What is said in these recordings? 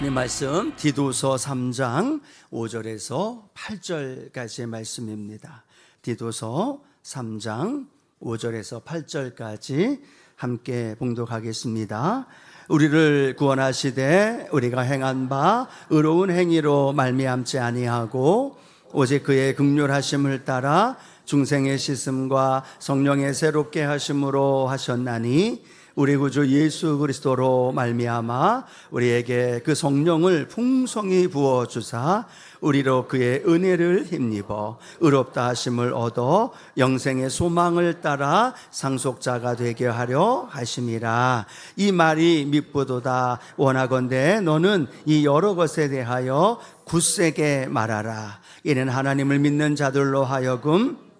하나님 말씀 디도서 3장 5절에서 8절까지의 말씀입니다. 디도서 3장 5절에서 8절까지 함께 봉독하겠습니다. 우리를 구원하시되 우리가 행한 바 의로운 행위로 말미암지 아니하고 오직 그의 긍휼하심을 따라 중생의 씻음과 성령의 새롭게 하심으로 하셨나니 우리 구주 예수 그리스도로 말미암아 우리에게 그 성령을 풍성히 부어 주사 우리로 그의 은혜를 힘입어 의롭다 하심을 얻어 영생의 소망을 따라 상속자가 되게 하려 하심이라. 이 말이 밉보도다. 원하건대 너는 이 여러 것에 대하여 굳세게 말하라. 이는 하나님을 믿는 자들로 하여금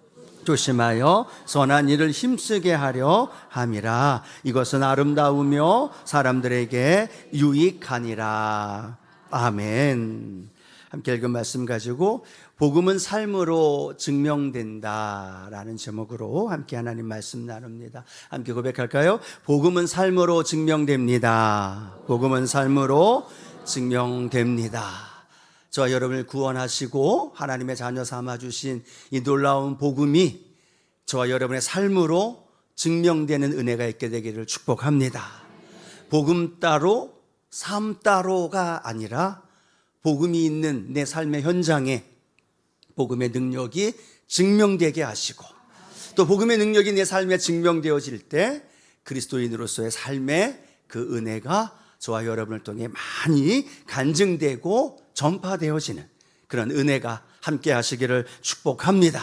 조심하여 선한 일을 힘쓰게 하려 함이라. 이것은 아름다우며 사람들에게 유익하니라. 아멘. 함께 읽은 말씀 가지고 복음은 삶으로 증명된다라는 제목으로 함께 하나님 말씀 나눕니다. 함께 고백할까요? 복음은 삶으로 증명됩니다. 복음은 삶으로 증명됩니다. 저와 여러분을 구원하시고 하나님의 자녀 삼아주신 이 놀라운 복음이 저와 여러분의 삶으로 증명되는 은혜가 있게 되기를 축복합니다. 복음 따로 삶 따로가 아니라 복음이 있는 내 삶의 현장에 복음의 능력이 증명되게 하시고 또 복음의 능력이 내 삶에 증명되어질 때 그리스도인으로서의 삶의 그 은혜가 저와 여러분을 통해 많이 간증되고 전파되어지는 그런 은혜가 함께 하시기를 축복합니다.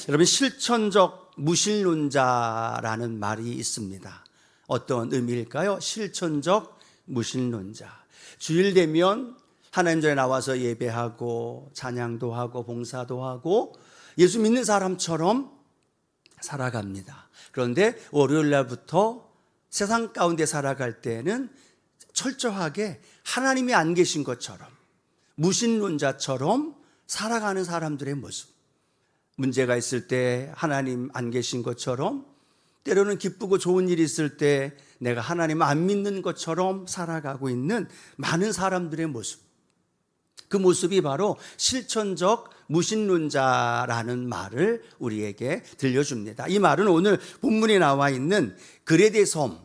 여러분, 실천적 무신론자라는 말이 있습니다. 어떤 의미일까요? 실천적 무신론자. 주일 되면 하나님 전에 나와서 예배하고 찬양도 하고 봉사도 하고 예수 믿는 사람처럼 살아갑니다. 그런데 월요일 날부터 세상 가운데 살아갈 때는 철저하게 하나님이 안 계신 것처럼 무신론자처럼 살아가는 사람들의 모습. 문제가 있을 때 하나님 안 계신 것처럼, 때로는 기쁘고 좋은 일이 있을 때 내가 하나님 안 믿는 것처럼 살아가고 있는 많은 사람들의 모습. 그 모습이 바로 실천적 무신론자라는 말을 우리에게 들려줍니다. 이 말은 오늘 본문에 나와 있는 그레데 섬,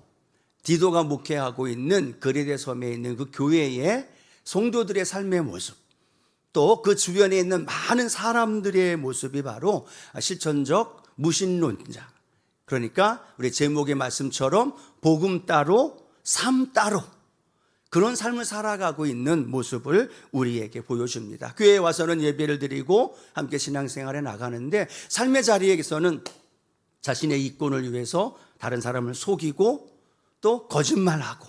디도가 목회하고 있는 그레데 섬에 있는 그 교회의 성도들의 삶의 모습, 또 그 주변에 있는 많은 사람들의 모습이 바로 실천적 무신론자. 그러니까 우리 제목의 말씀처럼 복음 따로 삶 따로 그런 삶을 살아가고 있는 모습을 우리에게 보여줍니다. 교회에 와서는 예배를 드리고 함께 신앙생활에 나가는데 삶의 자리에서는 자신의 이권을 위해서 다른 사람을 속이고 또 거짓말하고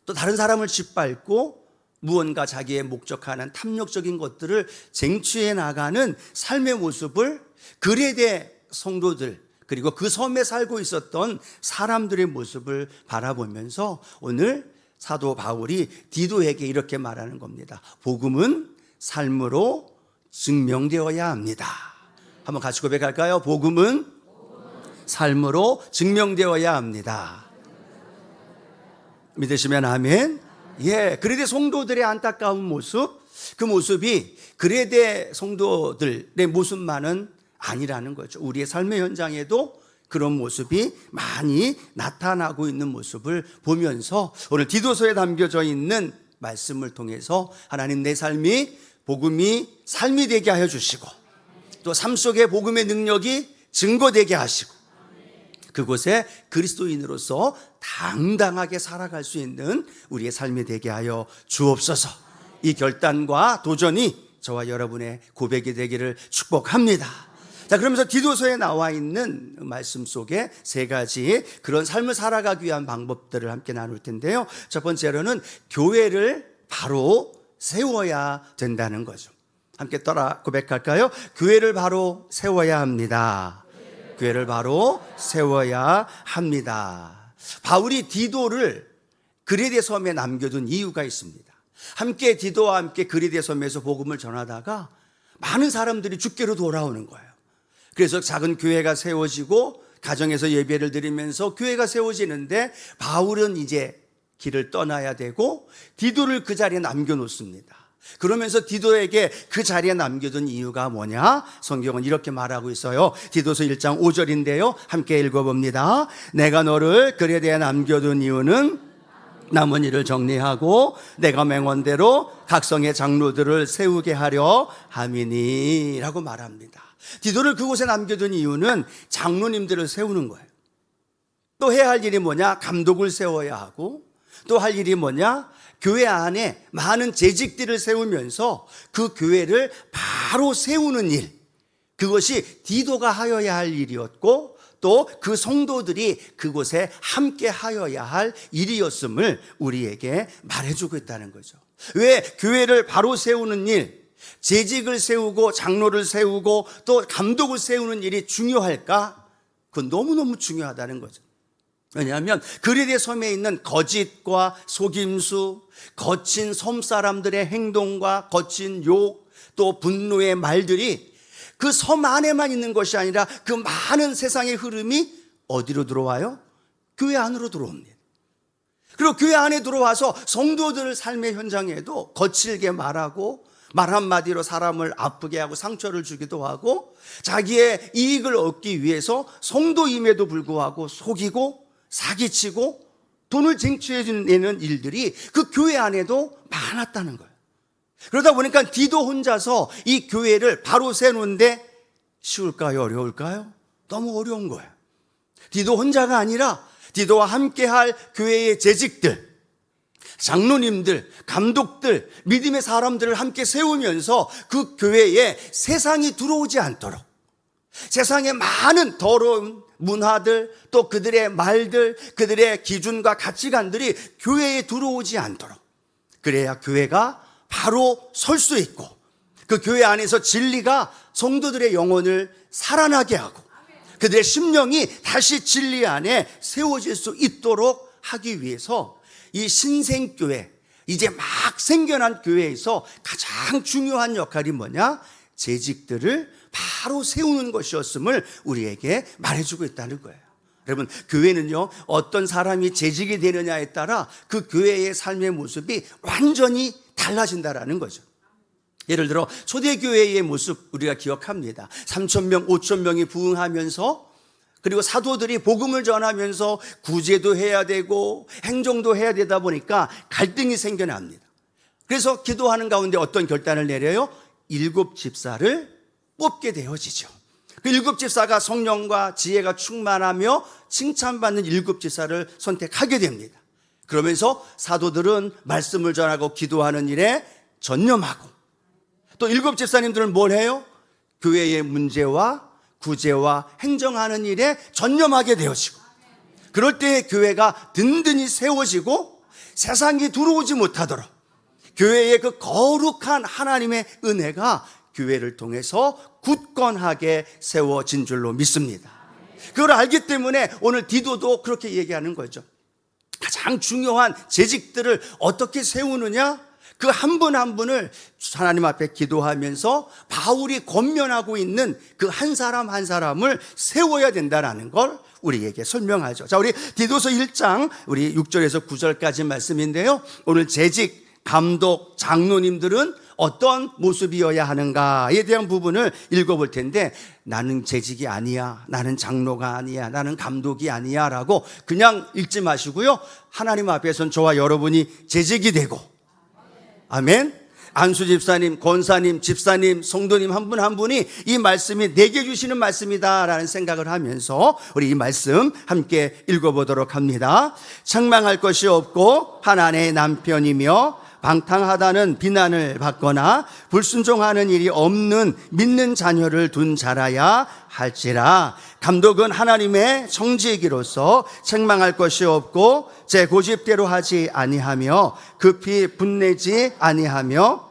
또 다른 사람을 짓밟고 무언가 자기의 목적하는 탐욕적인 것들을 쟁취해 나가는 삶의 모습을 그레데 성도들 그리고 그 섬에 살고 있었던 사람들의 모습을 바라보면서 오늘 사도 바울이 디도에게 이렇게 말하는 겁니다. 복음은 삶으로 증명되어야 합니다. 한번 같이 고백할까요? 복음은 삶으로 증명되어야 합니다. 믿으시면 아멘. 예, 그레데 성도들의 안타까운 모습, 그 모습이 그레데 성도들의 모습만은 아니라는 거죠. 우리의 삶의 현장에도 그런 모습이 많이 나타나고 있는 모습을 보면서 오늘 디도서에 담겨져 있는 말씀을 통해서 하나님 내 삶이 복음이 삶이 되게 하여 주시고 또 삶 속에 복음의 능력이 증거되게 하시고 그곳에 그리스도인으로서 당당하게 살아갈 수 있는 우리의 삶이 되게 하여 주옵소서. 이 결단과 도전이 저와 여러분의 고백이 되기를 축복합니다. 자, 그러면서 디도서에 나와 있는 말씀 속에 세 가지 그런 삶을 살아가기 위한 방법들을 함께 나눌 텐데요. 첫 번째로는 교회를 바로 세워야 된다는 거죠. 함께 따라 고백할까요? 교회를 바로 세워야 합니다. 교회를 바로 세워야 합니다. 바울이 디도를 그레데 섬에 남겨둔 이유가 있습니다. 함께 디도와 함께 그레데 섬에서 복음을 전하다가 많은 사람들이 주께로 돌아오는 거예요. 그래서 작은 교회가 세워지고 가정에서 예배를 드리면서 교회가 세워지는데 바울은 이제 길을 떠나야 되고 디도를 그 자리에 남겨놓습니다. 그러면서 디도에게 그 자리에 남겨둔 이유가 뭐냐? 성경은 이렇게 말하고 있어요. 디도서 1장 5절인데요. 함께 읽어봅니다. 내가 너를 글에 대해 남겨둔 이유는 남은 일을 정리하고 내가 맹언대로 각성의 장로들을 세우게 하려 함이니 라고 말합니다. 디도를 그곳에 남겨둔 이유는 장로님들을 세우는 거예요. 또 해야 할 일이 뭐냐? 감독을 세워야 하고 또 할 일이 뭐냐? 교회 안에 많은 재직들을 세우면서 그 교회를 바로 세우는 일, 그것이 디도가 하여야 할 일이었고 또 그 성도들이 그곳에 함께 하여야 할 일이었음을 우리에게 말해주고 있다는 거죠. 왜 교회를 바로 세우는 일, 재직을 세우고 장로를 세우고 또 감독을 세우는 일이 중요할까? 그건 너무너무 중요하다는 거죠. 왜냐하면 그리데 섬에 있는 거짓과 속임수, 거친 섬 사람들의 행동과 거친 욕, 또 분노의 말들이 그 섬 안에만 있는 것이 아니라 그 많은 세상의 흐름이 어디로 들어와요? 교회 안으로 들어옵니다. 그리고 교회 안에 들어와서 성도들 삶의 현장에도 거칠게 말하고 말 한마디로 사람을 아프게 하고 상처를 주기도 하고 자기의 이익을 얻기 위해서 성도임에도 불구하고 속이고 사기치고 돈을 쟁취해내는 일들이 그 교회 안에도 많았다는 거예요. 그러다 보니까 디도 혼자서 이 교회를 바로 세우는데 쉬울까요? 어려울까요? 너무 어려운 거예요. 디도 혼자가 아니라 디도와 함께할 교회의 재직들, 장로님들, 감독들, 믿음의 사람들을 함께 세우면서 그 교회에 세상이 들어오지 않도록 세상에 많은 더러운 문화들 또 그들의 말들 그들의 기준과 가치관들이 교회에 들어오지 않도록 그래야 교회가 바로 설 수 있고 그 교회 안에서 진리가 성도들의 영혼을 살아나게 하고 그들의 심령이 다시 진리 안에 세워질 수 있도록 하기 위해서 이 신생교회 이제 막 생겨난 교회에서 가장 중요한 역할이 뭐냐? 재직들을 바로 세우는 것이었음을 우리에게 말해주고 있다는 거예요. 여러분, 교회는요 어떤 사람이 재직이 되느냐에 따라 그 교회의 삶의 모습이 완전히 달라진다라는 거죠. 예를 들어 초대교회의 모습 우리가 기억합니다. 3,000명, 5,000명이 부흥하면서 그리고 사도들이 복음을 전하면서 구제도 해야 되고 행정도 해야 되다 보니까 갈등이 생겨납니다. 그래서 기도하는 가운데 어떤 결단을 내려요? 7 집사를 뽑게 되어지죠. 그 7 집사가 성령과 지혜가 충만하며 칭찬받는 7 집사를 선택하게 됩니다. 그러면서 사도들은 말씀을 전하고 기도하는 일에 전념하고 또 7 집사님들은 뭘 해요? 교회의 문제와 구제와 행정하는 일에 전념하게 되어지고 그럴 때 교회가 든든히 세워지고 세상이 들어오지 못하도록 교회의 그 거룩한 하나님의 은혜가 교회를 통해서 굳건하게 세워진 줄로 믿습니다. 그걸 알기 때문에 오늘 디도도 그렇게 얘기하는 거죠. 가장 중요한 재직들을 어떻게 세우느냐? 그 한 분 한 분을 하나님 앞에 기도하면서 바울이 권면하고 있는 그 한 사람 한 사람을 세워야 된다는 걸 우리에게 설명하죠. 자, 우리 디도서 1장 우리 6절에서 9절까지 말씀인데요. 오늘 재직, 감독, 장로님들은 어떤 모습이어야 하는가에 대한 부분을 읽어볼 텐데 나는 재직이 아니야, 나는 장로가 아니야, 나는 감독이 아니야 라고 그냥 읽지 마시고요. 하나님 앞에서는 저와 여러분이 재직이 되고 아멘. 안수 집사님, 권사님, 집사님, 성도님 한 분 한 분이 이 말씀이 내게 주시는 말씀이다라는 생각을 하면서 우리 이 말씀 함께 읽어보도록 합니다. 책망할 것이 없고 하나님의 남편이며 방탕하다는 비난을 받거나 불순종하는 일이 없는 믿는 자녀를 둔 자라야 할지라. 감독은 하나님의 청지기로서 책망할 것이 없고 제 고집대로 하지 아니하며 급히 분내지 아니하며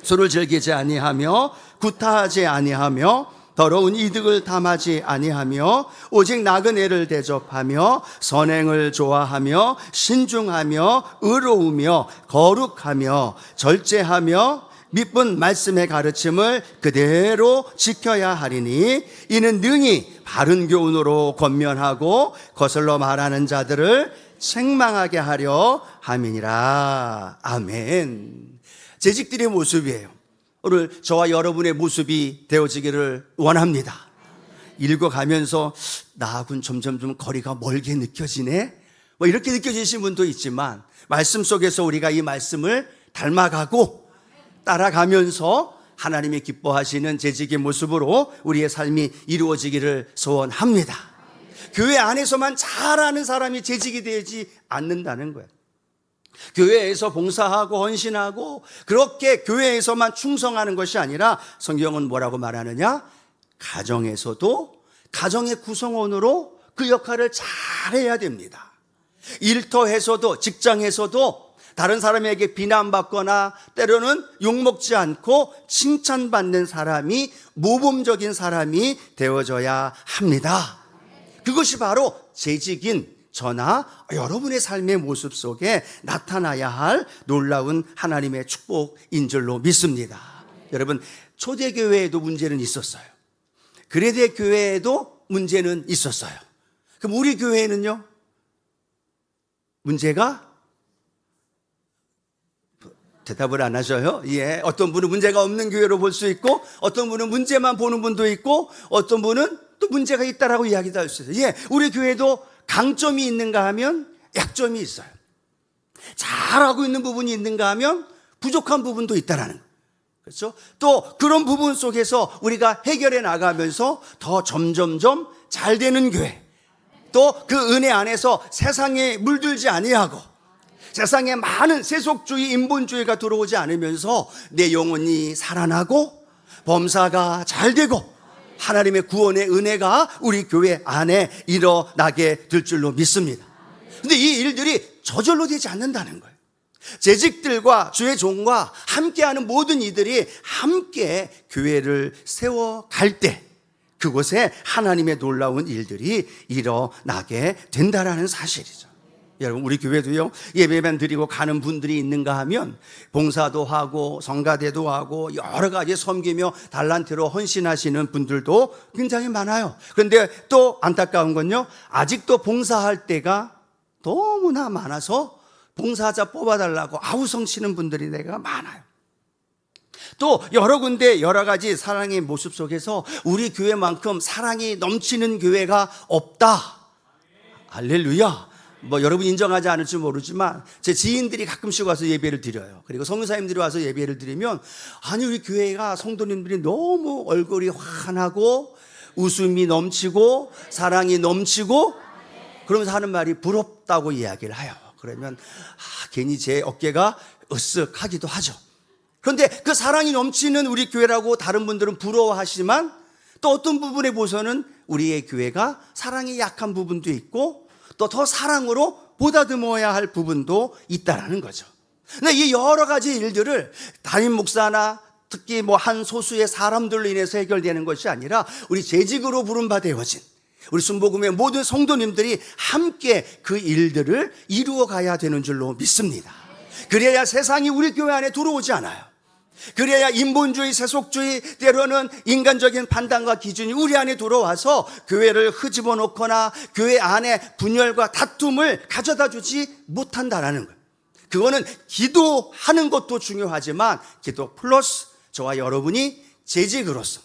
술을 즐기지 아니하며 구타하지 아니하며 더러운 이득을 탐하지 아니하며 오직 나그네를 대접하며 선행을 좋아하며 신중하며 의로우며 거룩하며 절제하며 미쁜 말씀의 가르침을 그대로 지켜야 하리니 이는 능히 바른 교훈으로 권면하고 거슬러 말하는 자들을 책망하게 하려 함이니라. 아멘. 재직들의 모습이에요. 오늘 저와 여러분의 모습이 되어지기를 원합니다. 읽어가면서 나하고는 점점 좀 거리가 멀게 느껴지네, 뭐 이렇게 느껴지신 분도 있지만, 말씀 속에서 우리가 이 말씀을 닮아가고 따라가면서 하나님이 기뻐하시는 재직의 모습으로 우리의 삶이 이루어지기를 소원합니다. 교회 안에서만 잘하는 사람이 재직이 되지 않는다는 거예요. 교회에서 봉사하고 헌신하고 그렇게 교회에서만 충성하는 것이 아니라 성경은 뭐라고 말하느냐? 가정에서도 가정의 구성원으로 그 역할을 잘해야 됩니다. 일터에서도 직장에서도 다른 사람에게 비난받거나 때로는 욕먹지 않고 칭찬받는 사람이, 모범적인 사람이 되어져야 합니다. 그것이 바로 재직인 저나 여러분의 삶의 모습 속에 나타나야 할 놀라운 하나님의 축복인 줄로 믿습니다. 여러분, 초대교회에도 문제는 있었어요. 그레데 교회에도 문제는 있었어요. 그럼 우리 교회는요? 문제가? 대답을 안 하셔요? 예. 어떤 분은 문제가 없는 교회로 볼 수 있고, 어떤 분은 문제만 보는 분도 있고, 어떤 분은 또 문제가 있다라고 이야기도 할 수 있어요. 예. 우리 교회도 강점이 있는가 하면 약점이 있어요. 잘하고 있는 부분이 있는가 하면 부족한 부분도 있다라는 거예요. 그렇죠? 또 그런 부분 속에서 우리가 해결해 나가면서 더 점점점 잘 되는 교회, 또 그 은혜 안에서 세상에 물들지 아니하고 세상에 많은 세속주의, 인본주의가 들어오지 않으면서 내 영혼이 살아나고 범사가 잘 되고 하나님의 구원의 은혜가 우리 교회 안에 일어나게 될 줄로 믿습니다. 근데 이 일들이 저절로 되지 않는다는 거예요. 재직들과 주의 종과 함께하는 모든 이들이 함께 교회를 세워갈 때 그곳에 하나님의 놀라운 일들이 일어나게 된다라는 사실이죠. 여러분, 우리 교회도요, 예배만 드리고 가는 분들이 있는가 하면 봉사도 하고 성가대도 하고 여러 가지 섬기며 달란트로 헌신하시는 분들도 굉장히 많아요. 그런데 또 안타까운 건요, 아직도 봉사할 때가 너무나 많아서 봉사자 뽑아달라고 아우성치는 분들이 내가 많아요. 또 여러 군데 여러 가지 사랑의 모습 속에서 우리 교회만큼 사랑이 넘치는 교회가 없다. 할렐루야. 뭐 여러분 인정하지 않을지 모르지만 제 지인들이 가끔씩 와서 예배를 드려요. 그리고 성교사님들이 와서 예배를 드리면, 아니 우리 교회가 성도님들이 너무 얼굴이 환하고 웃음이 넘치고 사랑이 넘치고, 그러면서 하는 말이 부럽다고 이야기를 해요. 그러면 괜히 제 어깨가 으쓱하기도 하죠. 그런데 그 사랑이 넘치는 우리 교회라고 다른 분들은 부러워하시지만, 또 어떤 부분에 보서는 우리의 교회가 사랑이 약한 부분도 있고 또 더 사랑으로 보다듬어야 할 부분도 있다라는 거죠. 근데 이 여러 가지 일들을 담임 목사나 특히 뭐 한 소수의 사람들로 인해서 해결되는 것이 아니라 우리 재직으로 부름받아 되어진 우리 순복음의 모든 성도님들이 함께 그 일들을 이루어 가야 되는 줄로 믿습니다. 그래야 세상이 우리 교회 안에 들어오지 않아요. 그래야 인본주의, 세속주의, 때로는 인간적인 판단과 기준이 우리 안에 들어와서 교회를 흐집어 놓거나 교회 안에 분열과 다툼을 가져다 주지 못한다라는 거예요. 그거는 기도하는 것도 중요하지만 기도 플러스 저와 여러분이 재직으로서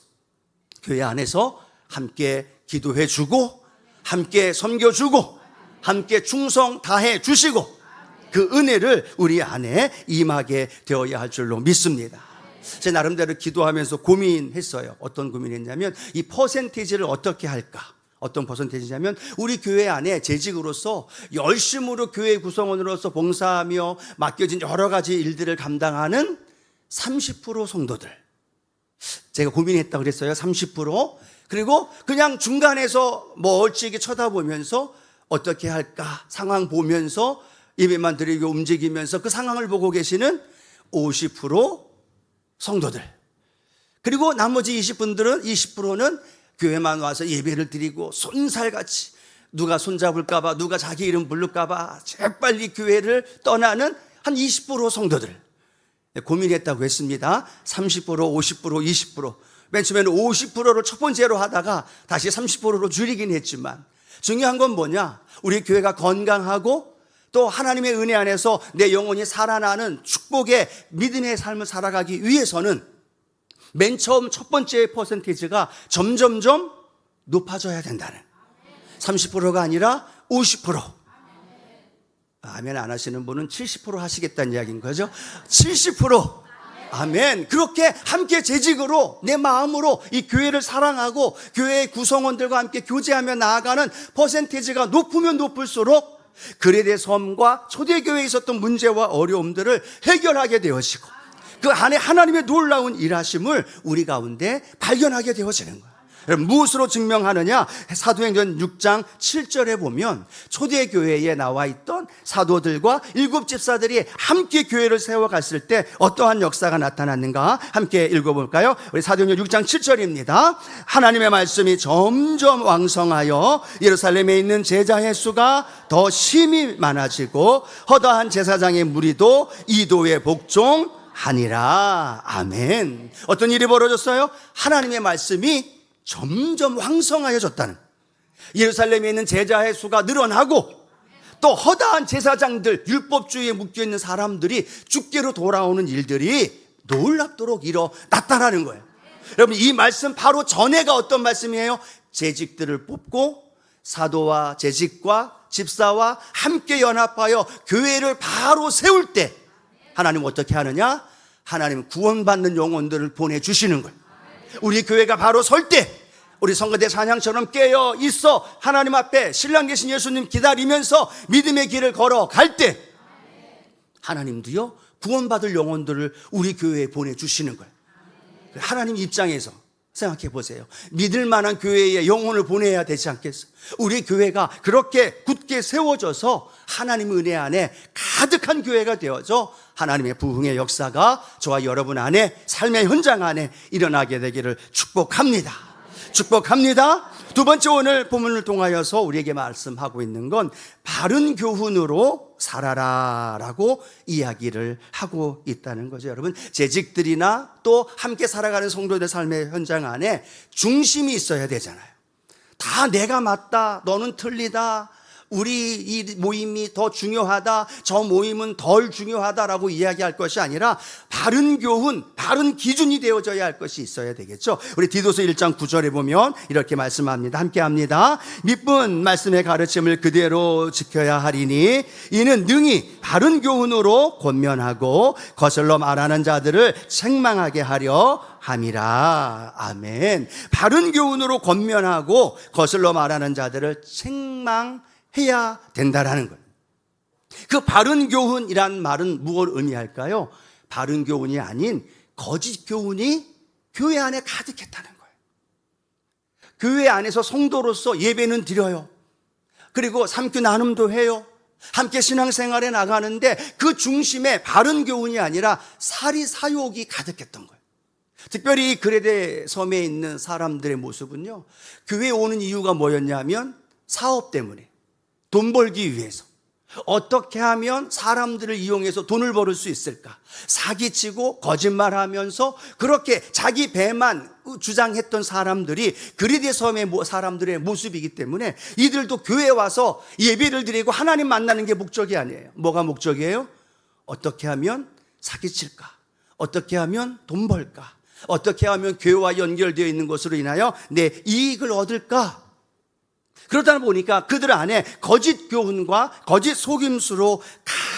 교회 안에서 함께 기도해 주고 함께 섬겨 주고 함께 충성 다해 주시고 그 은혜를 우리 안에 임하게 되어야 할 줄로 믿습니다. 제 나름대로 기도하면서 고민했어요. 어떤 고민했냐면 이 퍼센테이지를 어떻게 할까? 어떤 퍼센테이지냐면 우리 교회 안에 재직으로서 열심으로 교회 구성원으로서 봉사하며 맡겨진 여러 가지 일들을 감당하는 30% 성도들, 제가 고민했다 그랬어요. 30%. 그리고 그냥 중간에서 뭐 얼찍이 쳐다보면서 어떻게 할까 상황 보면서 예배만 드리고 움직이면서 그 상황을 보고 계시는 50% 성도들, 그리고 나머지 20%는 교회만 와서 예배를 드리고 손살같이 누가 손잡을까봐, 누가 자기 이름 부를까봐 재빨리 교회를 떠나는 한 20% 성도들 고민했다고 했습니다. 30%, 50%, 20%. 맨 처음에는 50%를 첫 번째로 하다가 다시 30%로 줄이긴 했지만 중요한 건 뭐냐? 우리 교회가 건강하고 또 하나님의 은혜 안에서 내 영혼이 살아나는 축복의 믿음의 삶을 살아가기 위해서는 맨 처음 첫 번째 퍼센테이지가 점점점 높아져야 된다는, 30%가 아니라 50%. 아멘 안 하시는 분은 70% 하시겠다는 이야기인 거죠. 70%. 아멘. 그렇게 함께 재직으로 내 마음으로 이 교회를 사랑하고 교회의 구성원들과 함께 교제하며 나아가는 퍼센테이지가 높으면 높을수록 그레데 섬과 초대교회에 있었던 문제와 어려움들을 해결하게 되어지고 그 안에 하나님의 놀라운 일하심을 우리 가운데 발견하게 되어지는 거예요. 무엇으로 증명하느냐? 사도행전 6장 7절에 보면 초대교회에 나와 있던 사도들과 7 집사들이 함께 교회를 세워갔을 때 어떠한 역사가 나타났는가? 함께 읽어볼까요? 우리 사도행전 6장 7절입니다. 하나님의 말씀이 점점 왕성하여 예루살렘에 있는 제자의 수가 더 심히 많아지고 허다한 제사장의 무리도 이도에 복종하니라. 아멘. 어떤 일이 벌어졌어요? 하나님의 말씀이 점점 왕성하여졌다는, 예루살렘에 있는 제자의 수가 늘어나고 또 허다한 제사장들, 율법주의에 묶여있는 사람들이 주께로 돌아오는 일들이 놀랍도록 일어났다라는 거예요. 여러분, 이 말씀 바로 전에가 어떤 말씀이에요? 재직들을 뽑고 사도와 재직과 집사와 함께 연합하여 교회를 바로 세울 때 하나님 어떻게 하느냐? 하나님 구원받는 영혼들을 보내주시는 거예요. 우리 교회가 바로 설 때, 우리 성가대 찬양처럼 깨어 있어 하나님 앞에 신랑 계신 예수님 기다리면서 믿음의 길을 걸어갈 때 하나님도요 구원받을 영혼들을 우리 교회에 보내주시는 거예요. 하나님 입장에서 생각해 보세요. 믿을 만한 교회에 영혼을 보내야 되지 않겠어요? 우리 교회가 그렇게 굳게 세워져서 하나님 은혜 안에 가득한 교회가 되어져 하나님의 부흥의 역사가 저와 여러분 안에, 삶의 현장 안에 일어나게 되기를 축복합니다. 축복합니다. 두 번째, 오늘 본문을 통하여서 우리에게 말씀하고 있는 건 바른 교훈으로 살아라 라고 이야기를 하고 있다는 거죠. 여러분, 재직들이나 또 함께 살아가는 성도들 삶의 현장 안에 중심이 있어야 되잖아요. 다 내가 맞다, 너는 틀리다, 우리 이 모임이 더 중요하다, 저 모임은 덜 중요하다라고 이야기할 것이 아니라 바른 교훈, 바른 기준이 되어져야 할 것이 있어야 되겠죠. 우리 디도서 1장 9절에 보면 이렇게 말씀합니다. 함께 합니다. 믿은 말씀의 가르침을 그대로 지켜야 하리니 이는 능히 바른 교훈으로 권면하고 거슬러 말하는 자들을 책망하게 하려 함이라. 아멘. 바른 교훈으로 권면하고 거슬러 말하는 자들을 책망해야 된다라는 거예요. 그 바른 교훈이란 말은 무엇을 의미할까요? 바른 교훈이 아닌 거짓 교훈이 교회 안에 가득했다는 거예요. 교회 안에서 성도로서 예배는 드려요. 그리고 삼교 나눔도 해요. 함께 신앙생활에 나가는데 그 중심에 바른 교훈이 아니라 사리사욕이 가득했던 거예요. 특별히 그레데 섬에 있는 사람들의 모습은요, 교회에 오는 이유가 뭐였냐면 사업 때문에, 돈 벌기 위해서 어떻게 하면 사람들을 이용해서 돈을 벌을 수 있을까, 사기치고 거짓말하면서 그렇게 자기 배만 주장했던 사람들이 그레데 섬의 사람들의 모습이기 때문에 이들도 교회에 와서 예배를 드리고 하나님 만나는 게 목적이 아니에요. 뭐가 목적이에요? 어떻게 하면 사기칠까, 어떻게 하면 돈 벌까, 어떻게 하면 교회와 연결되어 있는 것으로 인하여 내 이익을 얻을까. 그러다 보니까 그들 안에 거짓 교훈과 거짓 속임수로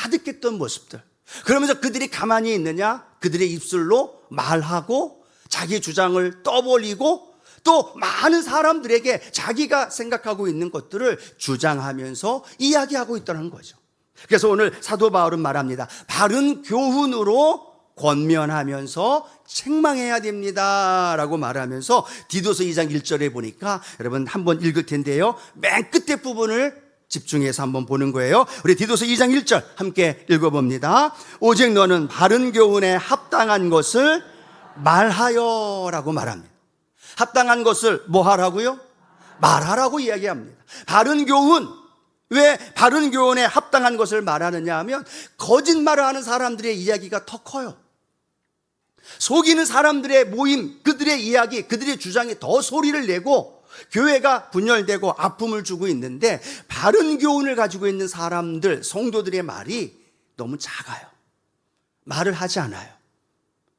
가득했던 모습들. 그러면서 그들이 가만히 있느냐? 그들의 입술로 말하고 자기 주장을 떠벌리고 또 많은 사람들에게 자기가 생각하고 있는 것들을 주장하면서 이야기하고 있다는 거죠. 그래서 오늘 사도 바울은 말합니다. 바른 교훈으로 권면하면서 책망해야 됩니다 라고 말하면서 디도서 2장 1절에 보니까 여러분 한번 읽을 텐데요, 맨 끝에 부분을 집중해서 한번 보는 거예요. 우리 디도서 2장 1절 함께 읽어봅니다. 오직 너는 바른 교훈에 합당한 것을 말하여 라고 말합니다. 합당한 것을 뭐 하라고요? 말하라고 이야기합니다. 바른 교훈, 왜 바른 교훈에 합당한 것을 말하느냐 하면 거짓말을 하는 사람들의 이야기가 더 커요. 속이는 사람들의 모임, 그들의 이야기, 그들의 주장이 더 소리를 내고 교회가 분열되고 아픔을 주고 있는데 바른 교훈을 가지고 있는 사람들, 성도들의 말이 너무 작아요. 말을 하지 않아요.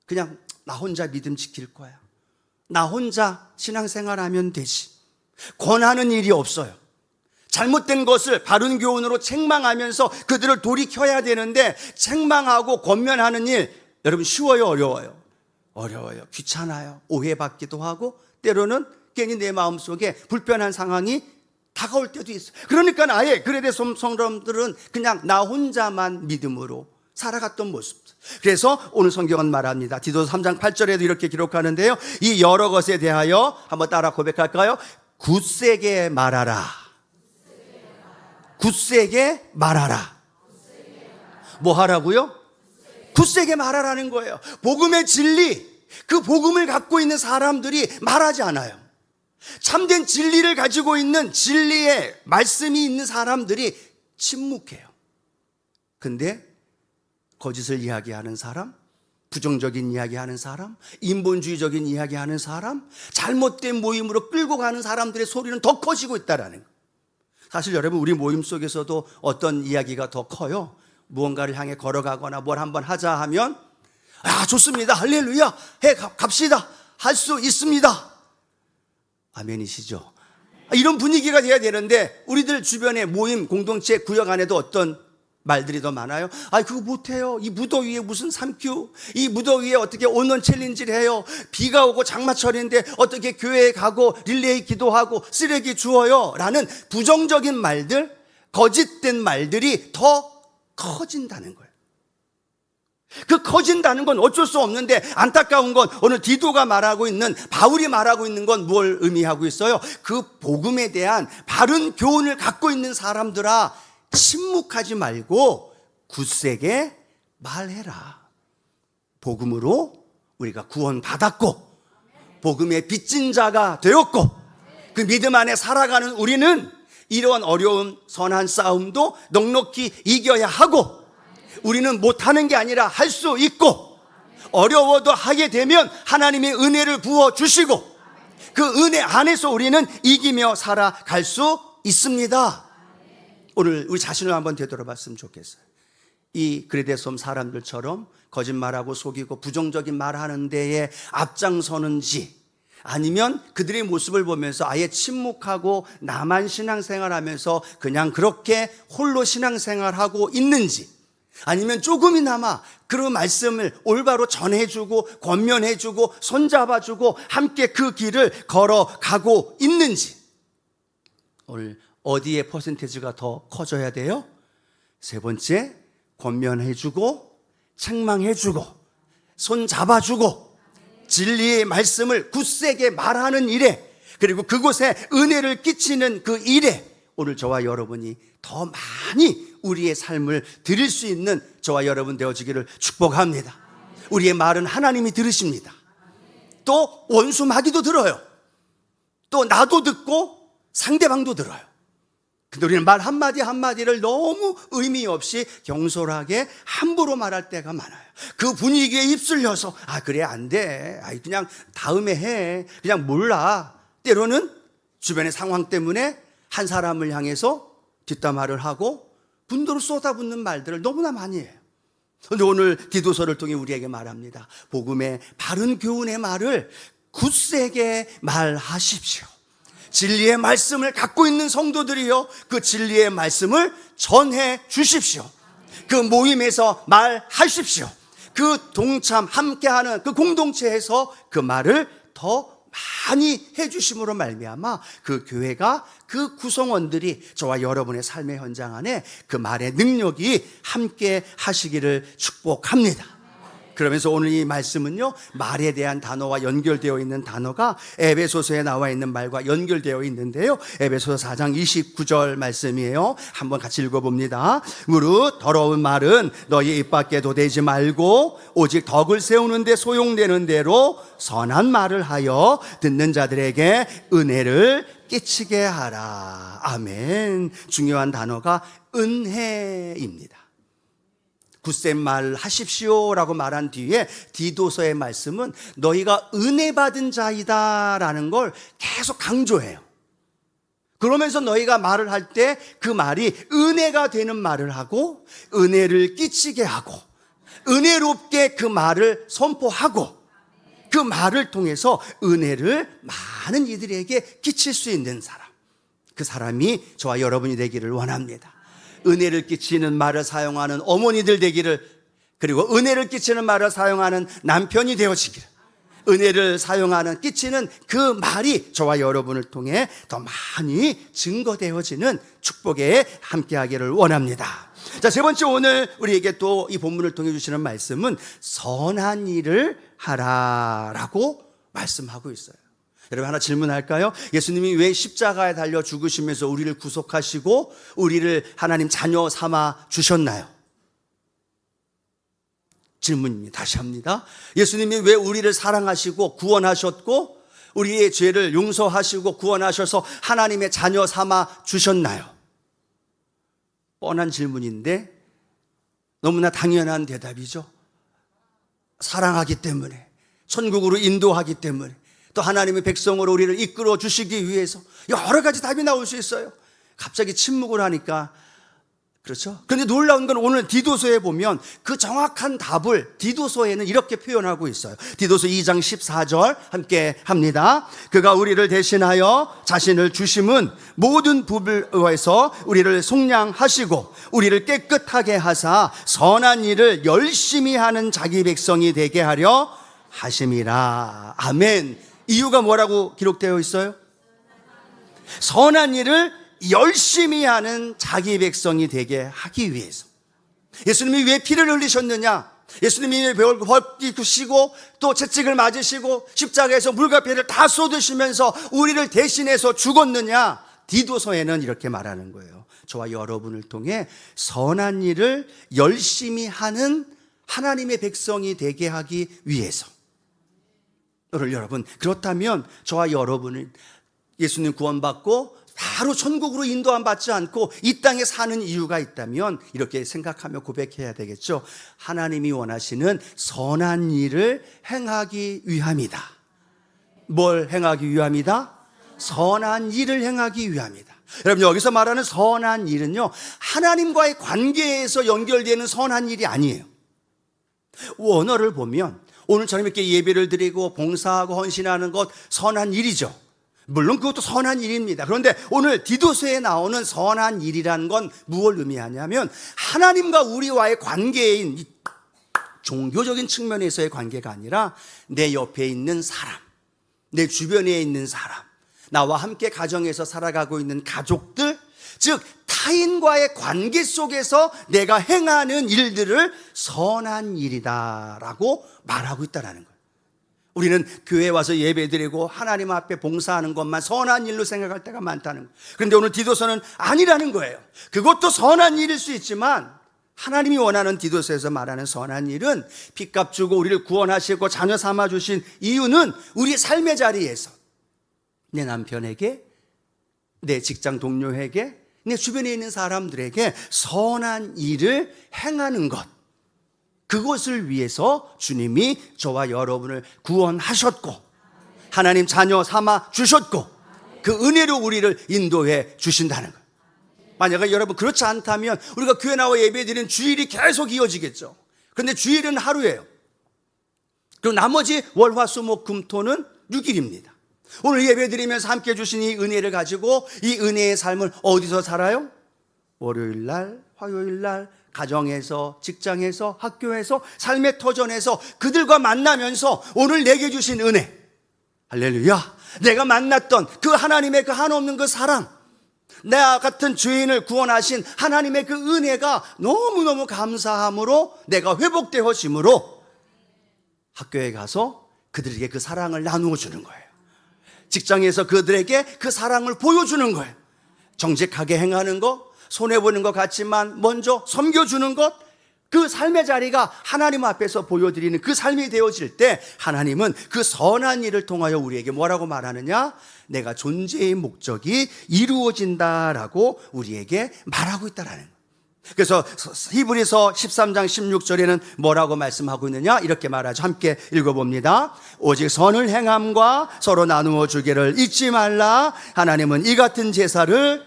그냥 나 혼자 믿음 지킬 거야. 나 혼자 신앙생활하면 되지. 권하는 일이 없어요. 잘못된 것을 바른 교훈으로 책망하면서 그들을 돌이켜야 되는데 책망하고 권면하는 일, 여러분 쉬워요, 어려워요? 어려워요. 귀찮아요. 오해받기도 하고 때로는 괜히 내 마음속에 불편한 상황이 다가올 때도 있어요. 그러니까 아예 그레데 성도들은 그냥 나 혼자만 믿음으로 살아갔던 모습. 그래서 오늘 성경은 말합니다. 디도서 3장 8절에도 이렇게 기록하는데요. 이 여러 것에 대하여 한번 따라 고백할까요? 굳세게 말하라. 굳세게 말하라. 뭐 하라고요? 굳세게 말하라는 거예요. 복음의 진리, 그 복음을 갖고 있는 사람들이 말하지 않아요. 참된 진리를 가지고 있는 진리의 말씀이 있는 사람들이 침묵해요. 근데 거짓을 이야기하는 사람, 부정적인 이야기하는 사람, 인본주의적인 이야기하는 사람, 잘못된 모임으로 끌고 가는 사람들의 소리는 더 커지고 있다라는 거예요. 사실 여러분, 우리 모임 속에서도 어떤 이야기가 더 커요. 무언가를 향해 걸어가거나 뭘 한번 하자 하면 좋습니다, 할렐루야, 갑시다, 할 수 있습니다, 아멘이시죠? 이런 분위기가 돼야 되는데 우리들 주변의 모임, 공동체, 구역 안에도 어떤 말들이 더 많아요. 그거 못해요. 이 무더위에 무슨 3Q, 이 무더위에 어떻게 온원 챌린지를 해요. 비가 오고 장마철인데 어떻게 교회에 가고 릴레이 기도하고 쓰레기 주워요 라는 부정적인 말들, 거짓된 말들이 더 커진다는 거예요. 그 커진다는 건 어쩔 수 없는데 안타까운 건 오늘 디도가 말하고 있는, 바울이 말하고 있는 건 뭘 의미하고 있어요? 그 복음에 대한 바른 교훈을 갖고 있는 사람들아, 침묵하지 말고 굳세게 말해라. 복음으로 우리가 구원받았고 복음의 빚진 자가 되었고 그 믿음 안에 살아가는 우리는 이러한 어려운 선한 싸움도 넉넉히 이겨야 하고, 우리는 못하는 게 아니라 할 수 있고, 어려워도 하게 되면 하나님의 은혜를 부어주시고 그 은혜 안에서 우리는 이기며 살아갈 수 있습니다. 오늘 우리 자신을 한번 되돌아봤으면 좋겠어요. 이 그레데솜 사람들처럼 거짓말하고 속이고 부정적인 말하는 데에 앞장서는지, 아니면 그들의 모습을 보면서 아예 침묵하고 나만 신앙생활하면서 그냥 그렇게 홀로 신앙생활하고 있는지, 아니면 조금이나마 그런 말씀을 올바로 전해주고 권면해주고 손잡아주고 함께 그 길을 걸어가고 있는지, 오늘 어디에 퍼센테이지가 더 커져야 돼요? 세 번째, 권면해주고 책망해주고 손잡아주고 진리의 말씀을 굳세게 말하는 일에, 그리고 그곳에 은혜를 끼치는 그 일에 오늘 저와 여러분이 더 많이 우리의 삶을 드릴 수 있는 저와 여러분 되어지기를 축복합니다. 우리의 말은 하나님이 들으십니다. 또 원수 마귀도 들어요. 또 나도 듣고 상대방도 들어요. 근데 우리는 말 한마디 한마디를 너무 의미 없이 경솔하게 함부로 말할 때가 많아요. 그 분위기에 휩쓸려서 그래 안 돼, 그냥 다음에 해, 그냥 몰라. 때로는 주변의 상황 때문에 한 사람을 향해서 뒷담화를 하고 분도를 쏟아붓는 말들을 너무나 많이 해요. 그런데 오늘 디도서를 통해 우리에게 말합니다. 복음의 바른 교훈의 말을 굳세게 말하십시오. 진리의 말씀을 갖고 있는 성도들이요, 그 진리의 말씀을 전해 주십시오. 그 모임에서 말하십시오. 그 동참 함께하는 그 공동체에서 그 말을 더 많이 해주심으로 말미암아 그 교회가, 그 구성원들이 저와 여러분의 삶의 현장 안에 그 말의 능력이 함께 하시기를 축복합니다. 그러면서 오늘 이 말씀은요, 말에 대한 단어와 연결되어 있는 단어가 에베소서에 나와 있는 말과 연결되어 있는데요, 에베소서 4장 29절 말씀이에요. 한번 같이 읽어봅니다. 무릇 더러운 말은 너희 입 밖에 도대지 말고 오직 덕을 세우는 데 소용되는 대로 선한 말을 하여 듣는 자들에게 은혜를 끼치게 하라. 아멘. 중요한 단어가 은혜입니다. 굳세 말 하십시오라고 말한 뒤에 디도서의 말씀은 너희가 은혜 받은 자이다 라는 걸 계속 강조해요. 그러면서 너희가 말을 할 때 그 말이 은혜가 되는 말을 하고 은혜를 끼치게 하고 은혜롭게 그 말을 선포하고 그 말을 통해서 은혜를 많은 이들에게 끼칠 수 있는 사람, 그 사람이 저와 여러분이 되기를 원합니다. 은혜를 끼치는 말을 사용하는 어머니들 되기를, 그리고 은혜를 끼치는 말을 사용하는 남편이 되어지기를, 은혜를 사용하는 끼치는 그 말이 저와 여러분을 통해 더 많이 증거되어지는 축복에 함께하기를 원합니다. 자, 세 번째, 오늘 우리에게 또 이 본문을 통해 주시는 말씀은 선한 일을 하라라고 말씀하고 있어요. 여러분, 하나 질문할까요? 예수님이 왜 십자가에 달려 죽으시면서 우리를 구속하시고 우리를 하나님 자녀 삼아 주셨나요? 질문입니다. 다시 합니다. 예수님이 왜 우리를 사랑하시고 구원하셨고 우리의 죄를 용서하시고 구원하셔서 하나님의 자녀 삼아 주셨나요? 뻔한 질문인데 너무나 당연한 대답이죠. 사랑하기 때문에, 천국으로 인도하기 때문에, 또 하나님의 백성으로 우리를 이끌어 주시기 위해서, 여러 가지 답이 나올 수 있어요. 갑자기 침묵을 하니까, 그렇죠? 그런데 놀라운 건 오늘 디도서에 보면 그 정확한 답을 디도서에는 이렇게 표현하고 있어요. 디도서 2장 14절 함께 합니다. 그가 우리를 대신하여 자신을 주심은 모든 불의에서 우리를 속량하시고 우리를 깨끗하게 하사 선한 일을 열심히 하는 자기 백성이 되게 하려 하심이라. 아멘. 이유가 뭐라고 기록되어 있어요? 선한 일을 열심히 하는 자기 백성이 되게 하기 위해서. 예수님이 왜 피를 흘리셨느냐? 예수님이 왜 벌기시고 또 채찍을 맞으시고 십자가에서 물과 피를 다 쏟으시면서 우리를 대신해서 죽었느냐? 디도서에는 이렇게 말하는 거예요. 저와 여러분을 통해 선한 일을 열심히 하는 하나님의 백성이 되게 하기 위해서. 여러분, 그렇다면 저와 여러분은 예수님 구원받고 바로 천국으로 인도함 받지 않고 이 땅에 사는 이유가 있다면 이렇게 생각하며 고백해야 되겠죠. 하나님이 원하시는 선한 일을 행하기 위함이다. 뭘 행하기 위함이다? 선한 일을 행하기 위함이다. 여러분, 여기서 말하는 선한 일은요, 하나님과의 관계에서 연결되는 선한 일이 아니에요. 원어를 보면 오늘처럼 이렇게 예배를 드리고 봉사하고 헌신하는 것 선한 일이죠. 물론 그것도 선한 일입니다. 그런데 오늘 디도서에 나오는 선한 일이라는 건 무엇을 의미하냐면 하나님과 우리와의 관계인 종교적인 측면에서의 관계가 아니라 내 옆에 있는 사람, 내 주변에 있는 사람, 나와 함께 가정에서 살아가고 있는 가족들, 즉 타인과의 관계 속에서 내가 행하는 일들을 선한 일이다라고 말하고 있다는 거예요. 우리는 교회에 와서 예배드리고 하나님 앞에 봉사하는 것만 선한 일로 생각할 때가 많다는 거예요. 그런데 오늘 디도서는 아니라는 거예요. 그것도 선한 일일 수 있지만 하나님이 원하는 디도서에서 말하는 선한 일은 핏값 주고 우리를 구원하시고 자녀 삼아 주신 이유는 우리 삶의 자리에서 내 남편에게, 내 직장 동료에게, 내 주변에 있는 사람들에게 선한 일을 행하는 것, 그것을 위해서 주님이 저와 여러분을 구원하셨고 하나님 자녀 삼아 주셨고 그 은혜로 우리를 인도해 주신다는 거예요. 만약에 여러분 그렇지 않다면 우리가 교회 나와 예배드리는 주일이 계속 이어지겠죠. 그런데 주일은 하루예요. 그리고 나머지 월, 화, 수, 목, 금, 토는 6일입니다. 오늘 예배드리면서 함께 주신 이 은혜를 가지고 이 은혜의 삶을 어디서 살아요? 월요일 날, 화요일 날, 가정에서, 직장에서, 학교에서, 삶의 터전에서 그들과 만나면서 오늘 내게 주신 은혜, 할렐루야, 내가 만났던 그 하나님의 그 한없는 그 사랑, 나 같은 죄인을 구원하신 하나님의 그 은혜가 너무너무 감사함으로 내가 회복되어짐으로 학교에 가서 그들에게 그 사랑을 나누어 주는 거예요. 직장에서 그들에게 그 사랑을 보여주는 거예요. 정직하게 행하는 것, 손해보는 것 같지만 먼저 섬겨주는 것, 그 삶의 자리가 하나님 앞에서 보여드리는 그 삶이 되어질 때 하나님은 그 선한 일을 통하여 우리에게 뭐라고 말하느냐? 내가 존재의 목적이 이루어진다라고 우리에게 말하고 있다라는 거예요. 그래서 히브리서 13장 16절에는 뭐라고 말씀하고 있느냐? 이렇게 말하죠. 함께 읽어봅니다. 오직 선을 행함과 서로 나누어 주기를 잊지 말라. 하나님은 이 같은 제사를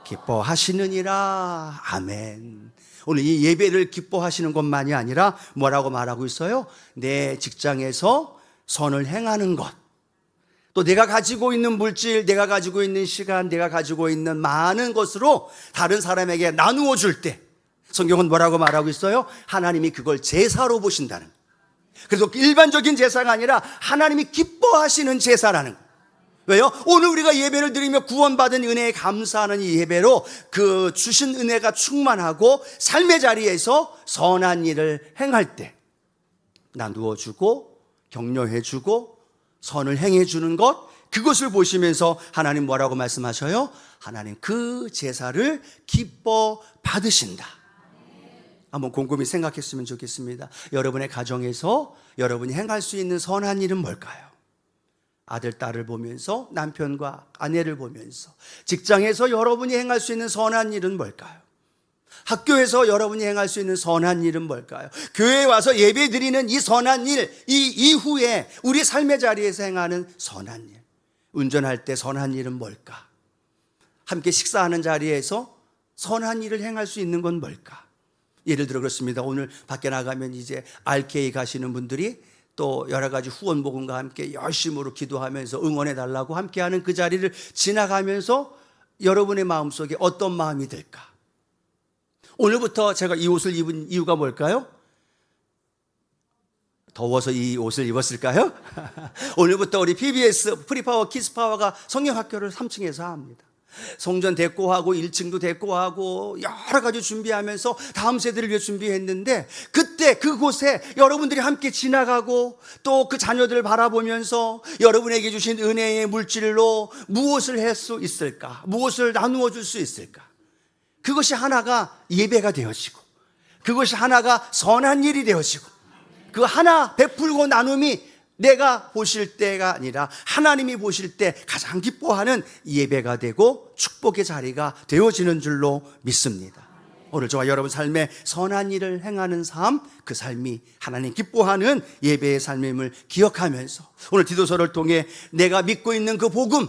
기뻐하시느니라. 아멘. 오늘 이 예배를 기뻐하시는 것만이 아니라 뭐라고 말하고 있어요? 내 직장에서 선을 행하는 것, 또 내가 가지고 있는 물질, 내가 가지고 있는 시간, 내가 가지고 있는 많은 것으로 다른 사람에게 나누어 줄 때 성경은 뭐라고 말하고 있어요? 하나님이 그걸 제사로 보신다는 거예요. 그래서 일반적인 제사가 아니라 하나님이 기뻐하시는 제사라는 거예요. 왜요? 오늘 우리가 예배를 드리며 구원받은 은혜에 감사하는 이 예배로 그 주신 은혜가 충만하고 삶의 자리에서 선한 일을 행할 때 나누어 주고 격려해 주고 선을 행해 주는 것, 그것을 보시면서 하나님 뭐라고 말씀하셔요? 하나님 그 제사를 기뻐 받으신다. 한번 곰곰이 생각했으면 좋겠습니다. 여러분의 가정에서 여러분이 행할 수 있는 선한 일은 뭘까요? 아들, 딸을 보면서, 남편과 아내를 보면서, 직장에서 여러분이 행할 수 있는 선한 일은 뭘까요? 학교에서 여러분이 행할 수 있는 선한 일은 뭘까요? 교회에 와서 예배 드리는 이 선한 일, 이 이후에 우리 삶의 자리에서 행하는 선한 일, 운전할 때 선한 일은 뭘까? 함께 식사하는 자리에서 선한 일을 행할 수 있는 건 뭘까? 예를 들어 그렇습니다. 오늘 밖에 나가면 이제 RK 가시는 분들이 또 여러 가지 후원 모금과 함께 열심으로 기도하면서 응원해 달라고 함께하는 그 자리를 지나가면서 여러분의 마음속에 어떤 마음이 들까? 오늘부터 제가 이 옷을 입은 이유가 뭘까요? 더워서 이 옷을 입었을까요? 오늘부터 우리 PBS 프리파워 키스파워가 성경학교를 3층에서 합니다. 성전 데코하고 1층도 데코하고 여러 가지 준비하면서 다음 세대를 위해 준비했는데, 그때 그곳에 여러분들이 함께 지나가고 또 그 자녀들을 바라보면서 여러분에게 주신 은혜의 물질로 무엇을 할 수 있을까? 무엇을 나누어 줄 수 있을까? 그것이 하나가 예배가 되어지고, 그것이 하나가 선한 일이 되어지고, 그 하나 베풀고 나눔이 내가 보실 때가 아니라 하나님이 보실 때 가장 기뻐하는 예배가 되고 축복의 자리가 되어지는 줄로 믿습니다. 오늘 저와 여러분 삶에 선한 일을 행하는 삶, 그 삶이 하나님 기뻐하는 예배의 삶임을 기억하면서 오늘 디도서를 통해 내가 믿고 있는 그 복음,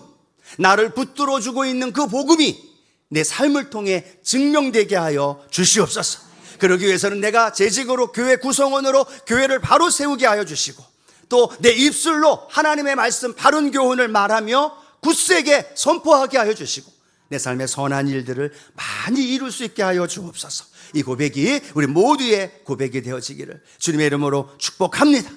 나를 붙들어주고 있는 그 복음이 내 삶을 통해 증명되게 하여 주시옵소서. 그러기 위해서는 내가 재직으로 교회 구성원으로 교회를 바로 세우게 하여 주시고, 또 내 입술로 하나님의 말씀 바른 교훈을 말하며 굳세게 선포하게 하여 주시고, 내 삶의 선한 일들을 많이 이룰 수 있게 하여 주옵소서. 이 고백이 우리 모두의 고백이 되어지기를 주님의 이름으로 축복합니다.